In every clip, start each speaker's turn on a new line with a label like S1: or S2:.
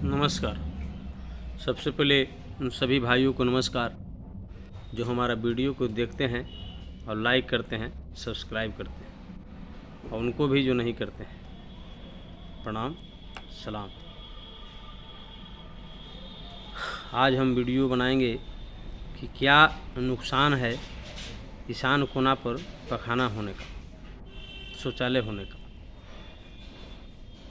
S1: नमस्कार। सबसे पहले उन सभी भाइयों को नमस्कार जो हमारा वीडियो को देखते हैं और लाइक करते हैं, सब्सक्राइब करते हैं, और उनको भी जो नहीं करते हैं, प्रणाम, सलाम। आज हम वीडियो बनाएंगे कि क्या नुकसान है ईशान कोना पर पखाना होने का, शौचालय होने का।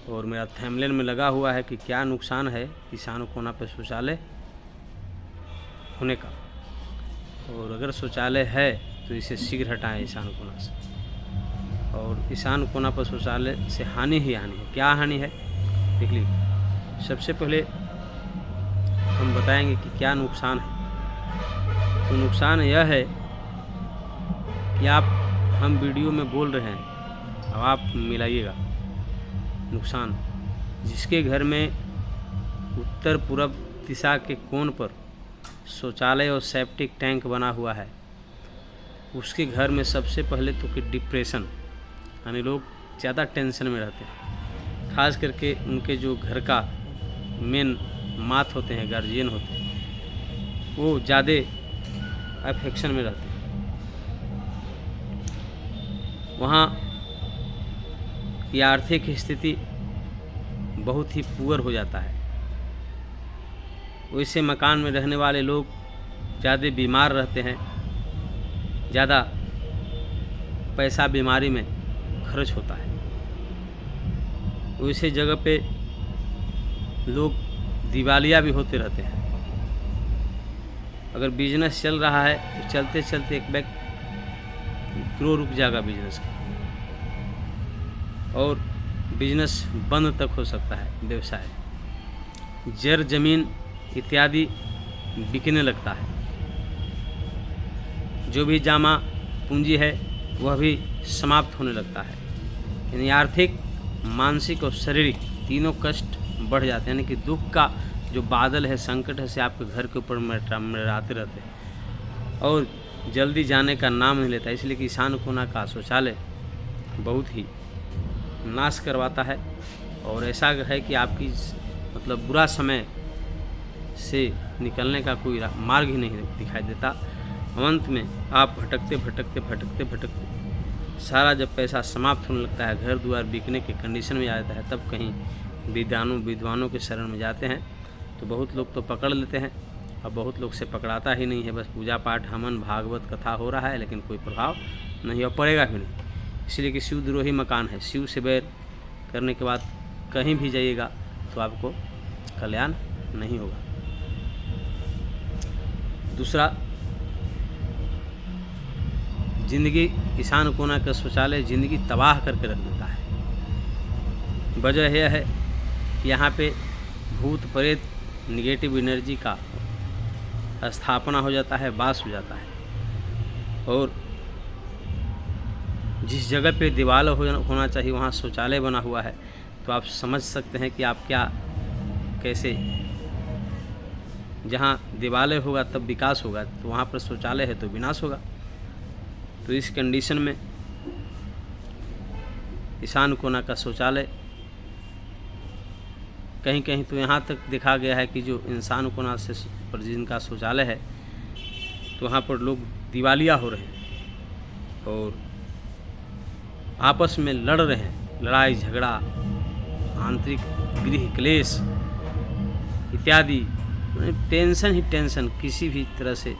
S1: और मेरा थंबनेल में लगा हुआ है कि क्या नुकसान है ईशान कोना पर शौचालय होने का। और अगर शौचालय है तो इसे शीघ्र हटाएं ईशान कोना से। और ईशान कोना पर शौचालय से हानि ही हानि है। क्या हानि है देख लीजिए। सबसे पहले हम बताएंगे कि क्या नुकसान है। तो नुकसान यह है कि हम वीडियो में बोल रहे हैं, अब आप मिलाइएगा। नुकसान, जिसके घर में उत्तर पूर्व दिशा के कोण पर शौचालय और सेप्टिक टैंक बना हुआ है, उसके घर में सबसे पहले तो कि डिप्रेशन, यानी लोग ज़्यादा टेंशन में रहते हैं। खास करके उनके जो घर का मेन मात होते हैं, गार्जियन होते हैं, वो ज़्यादा अफेक्शन में रहते हैं। वहाँ की आर्थिक स्थिति बहुत ही पुअर हो जाता है। वैसे मकान में रहने वाले लोग ज़्यादा बीमार रहते हैं, ज़्यादा पैसा बीमारी में खर्च होता है। वैसे जगह पे लोग दिवालिया भी होते रहते हैं। अगर बिजनेस चल रहा है तो चलते चलते एक बैग ग्रो रुक जाएगा बिजनेस का, और बिजनेस बंद तक हो सकता है। व्यवसाय, जर जमीन इत्यादि बिकने लगता है। जो भी जमा पूंजी है वह भी समाप्त होने लगता है। यानी आर्थिक, मानसिक और शारीरिक तीनों कष्ट बढ़ जाते हैं। यानी कि दुख का जो बादल है, संकट है, से आपके घर के ऊपर मंडराते रहते हैं और जल्दी जाने का नाम नहीं लेता। इसलिए कि ईशान कोना का शौचालय बहुत ही नाश करवाता है। और ऐसा है कि आपकी मतलब बुरा समय से निकलने का कोई मार्ग ही नहीं दिखाई देता। अंत में आप भटकते सारा जब पैसा समाप्त होने लगता है, घर द्वार बिकने के कंडीशन में आ जाता है, तब कहीं विद्वानों के शरण में जाते हैं। तो बहुत लोग तो पकड़ लेते हैं और बहुत लोग से पकड़ाता ही नहीं है। बस पूजा पाठ, हवन, भागवत कथा हो रहा है, लेकिन कोई प्रभाव नहीं और पड़ेगा भी नहीं। इसलिए कि शिवद्रोही मकान है। शिव से बैर करने के बाद कहीं भी जाइएगा तो आपको कल्याण नहीं होगा। दूसरा, जिंदगी, ईशान कोना का शौचालय जिंदगी तबाह करके रख देता है। वजह यह है कि यहाँ पे भूत प्रेत, निगेटिव एनर्जी का स्थापना हो जाता है, वास हो जाता है। और जिस जगह पे दीवार होना चाहिए वहाँ शौचालय बना हुआ है, तो आप समझ सकते हैं कि आप क्या कैसे, जहाँ दिवालय होगा तब विकास होगा, तो वहाँ पर शौचालय है तो विनाश होगा। तो इस कंडीशन में ईशान कोना का शौचालय, कहीं कहीं तो यहाँ तक देखा गया है कि जो ईशान कोना से पर जिनका शौचालय है, तो वहाँ पर लोग दिवालिया हो रहे हैं और आपस में लड़ रहे हैं। लड़ाई झगड़ा, आंतरिक गृह क्लेश इत्यादि, टेंशन ही टेंशन किसी भी तरह से।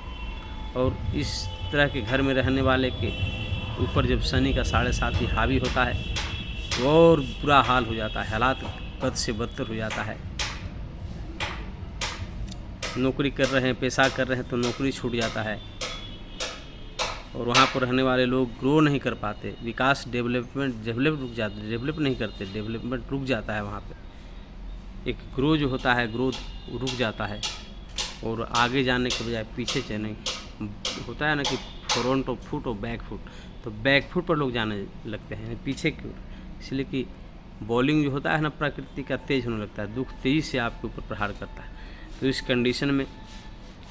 S1: और इस तरह के घर में रहने वाले के ऊपर जब शनि का 7.5 हावी होता है तो और बुरा हाल हो जाता है, हालात बद से बदतर हो जाता है। नौकरी कर रहे हैं, पैसा कर रहे हैं तो नौकरी छूट जाता है, और वहाँ पर रहने वाले लोग ग्रो नहीं कर पाते। विकास, डेवलप रुक जाता है, डेवलप नहीं करते, डेवलपमेंट रुक जाता है। वहाँ पे एक ग्रो जो होता है, ग्रोथ रुक जाता है, और आगे जाने के बजाय पीछे चलने होता है ना कि फ्रंट और फुट और बैक फुट, तो बैक फुट पर लोग जाने लगते हैं, पीछे की ओर। इसलिए कि बॉलिंग जो होता है ना, प्रकृति का तेज होने लगता है, दुख तेजी से आपके ऊपर प्रहार करता है। तो इस कंडीशन में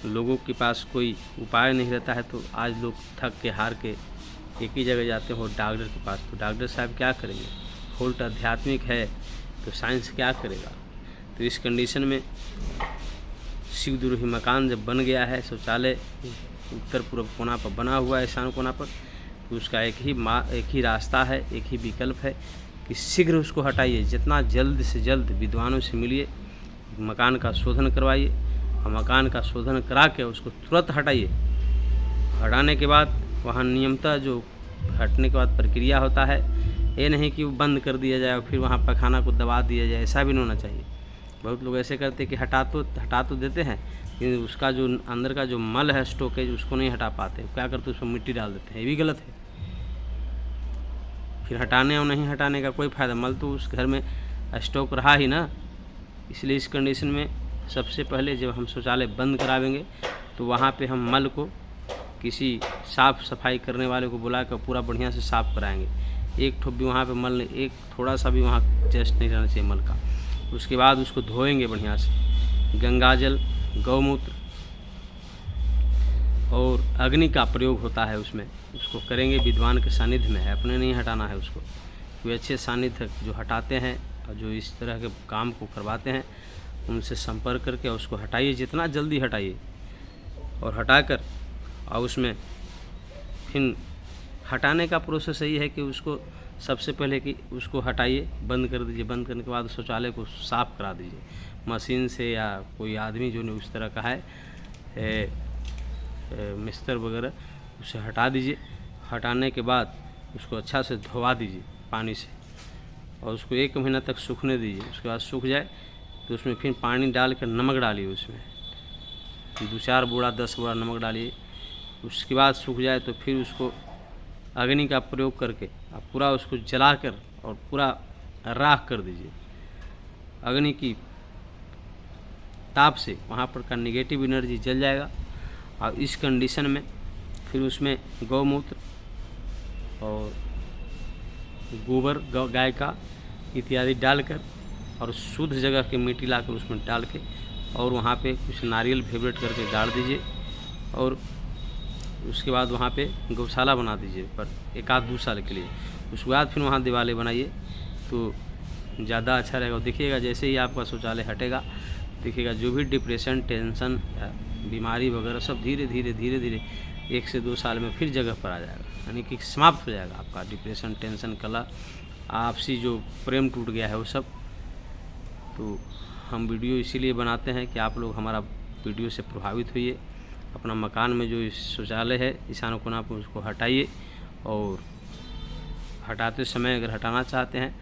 S1: लोगों के पास कोई उपाय नहीं रहता है, तो आज लोग थक के हार के एक ही जगह जाते हो, डॉक्टर के पास। तो डॉक्टर साहब क्या करेंगे? फॉल्ट आध्यात्मिक है तो साइंस क्या करेगा? तो इस कंडीशन में शिवद्रोही मकान जब बन गया है, शौचालय उत्तर पूर्व कोना पर बना हुआ है, ईशान कोना पर, तो उसका एक ही रास्ता है, एक ही विकल्प है कि शीघ्र उसको हटाइए। जितना जल्द से जल्द विद्वानों से मिलिए, मकान का शोधन करवाइए और मकान का शोधन करा के उसको तुरंत हटाइए। हटाने के बाद वहाँ नियमतः जो हटने के बाद प्रक्रिया होता है, ये नहीं कि वो बंद कर दिया जाए और फिर वहाँ पैखाना को दबा दिया जाए, ऐसा भी नहीं होना चाहिए। बहुत लोग ऐसे करते हैं कि हटा तो देते हैं, लेकिन उसका जो अंदर का जो मल है स्टोकेज, उसको नहीं हटा पाते। क्या करते उसमें मिट्टी डाल देते हैं, ये भी गलत है। फिर हटाने और नहीं हटाने का कोई फ़ायदा, मल तो उस घर में स्टॉक रहा ही ना। इसलिए इस कंडीशन में सबसे पहले जब हम शौचालय बंद करावेंगे तो वहाँ पे हम मल को किसी साफ़ सफाई करने वाले को बुला कर पूरा बढ़िया से साफ़ कराएंगे। एक ठोप भी वहाँ पे मल नहीं, एक थोड़ा सा भी वहाँ जस्ट नहीं रहना चाहिए मल का। उसके बाद उसको धोएंगे बढ़िया से, गंगाजल, गौमूत्र और अग्नि का प्रयोग होता है उसमें, उसको करेंगे विद्वान के सानिध्य में है, अपने नहीं हटाना है उसको। कोई अच्छे सानिध्य जो हटाते हैं और जो इस तरह के काम को करवाते हैं, उनसे संपर्क करके उसको हटाइए, जितना जल्दी हटाइए। और हटाकर और उसमें फिर हटाने का प्रोसेस यही है कि उसको सबसे पहले कि उसको हटाइए, बंद कर दीजिए। बंद करने के बाद शौचालय को साफ़ करा दीजिए मशीन से, या कोई आदमी जो नहीं उस तरह का है मिस्तर वगैरह, उसे हटा दीजिए। हटाने के बाद उसको अच्छा से धोवा दीजिए पानी से और उसको 1 महीना तक सूखने दीजिए। उसके बाद सूख जाए तो उसमें फिर पानी डाल कर नमक डालिए, उसमें 2-4 बोरा 10 बोरा नमक डालिए। उसके बाद सूख जाए तो फिर उसको अग्नि का प्रयोग करके आप पूरा उसको जलाकर और पूरा राख कर दीजिए। अग्नि की ताप से वहाँ पर का निगेटिव एनर्जी जल जाएगा। और इस कंडीशन में फिर उसमें गौमूत्र और गोबर गाय का इत्यादि डालकर और शुद्ध जगह की मिट्टी लाकर उसमें डाल के और वहाँ पे कुछ नारियल फेवरेट करके गाड़ दीजिए। और उसके बाद वहाँ पे गौशाला बना दीजिए पर 1-2 साल के लिए। उसके बाद फिर वहाँ दीवारें बनाइए तो ज़्यादा अच्छा रहेगा। देखिएगा जैसे ही आपका शौचालय हटेगा, देखिएगा जो भी डिप्रेशन, टेंशन या बीमारी वगैरह सब धीरे धीरे 1 से 2 साल में फिर जगह पर आ जाएगा, यानी कि समाप्त हो जाएगा आपका डिप्रेशन, टेंशन, कलह, आपसी जो प्रेम टूट गया है वो सब। तो हम वीडियो इसीलिए बनाते हैं कि आप लोग हमारा वीडियो से प्रभावित होइए। अपना मकान में जो शौचालय है ईशान कोना पर, उसको हटाइए। और हटाते समय अगर हटाना चाहते हैं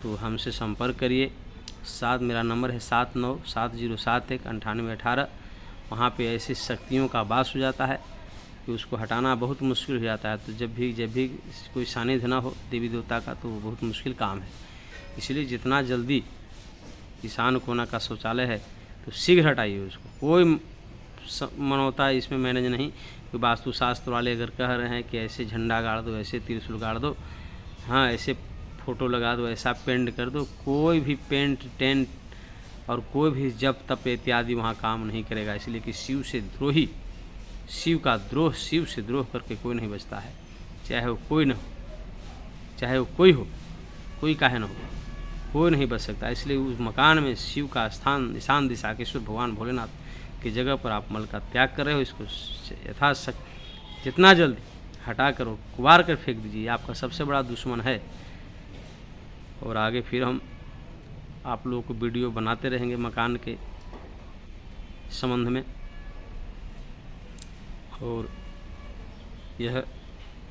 S1: तो हमसे संपर्क करिए। मेरा नंबर है 7970719818। वहाँ पे ऐसी शक्तियों का वास हो जाता है कि उसको हटाना बहुत मुश्किल हो जाता है। तो जब भी कोई सानिध्य ना हो देवी देवता का, तो वो बहुत मुश्किल काम है। इसलिए जितना जल्दी ईशान कोना का शौचालय है तो शीघ्र हटाइए उसको। कोई मनौता इसमें मैनेज नहीं कि वास्तुशास्त्र वाले अगर कह रहे हैं कि ऐसे झंडा गाड़ दो, ऐसे त्रिशूल गाड़ दो, हाँ ऐसे फ़ोटो लगा दो, ऐसा पेंट कर दो, कोई भी पेंट टेंट और कोई भी जप तप इत्यादि वहाँ काम नहीं करेगा। इसलिए कि शिव से द्रोह करके कोई नहीं बचता है, चाहे वो कोई न हो, चाहे वो कोई हो, कोई काहे न हो, कोई नहीं बच सकता। इसलिए उस मकान में शिव का स्थान ईशान दिशा के ईश्वर भगवान भोलेनाथ की जगह पर आप मल का त्याग कर रहे हो, इसको यथाशक्ति जितना जल्दी हटा कर और कुबार कर फेंक दीजिए। आपका सबसे बड़ा दुश्मन है। और आगे फिर हम आप लोगों को वीडियो बनाते रहेंगे मकान के संबंध में। और यह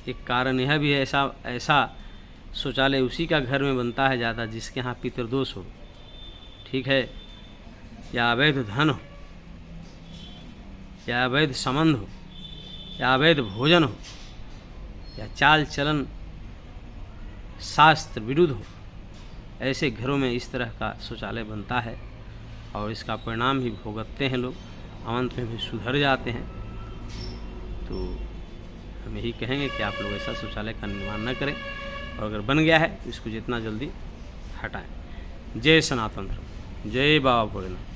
S1: एक कारण यह भी है, ऐसा शौचालय उसी का घर में बनता है ज़्यादा जिसके यहाँ पितृदोष हो, ठीक है, या अवैध धन हो, या अवैध संबंध हो, या अवैध भोजन हो, या चाल चलन शास्त्र विरुद्ध हो। ऐसे घरों में इस तरह का शौचालय बनता है और इसका परिणाम भी भुगतते हैं लोग, अंत में भी सुधर जाते हैं। तो हम यही कहेंगे कि आप लोग ऐसा शौचालय का निर्माण न करें, और अगर बन गया है तो इसको जितना जल्दी हटाएं। जय सनातन धर्म, जय बाबा भोलेनाथ।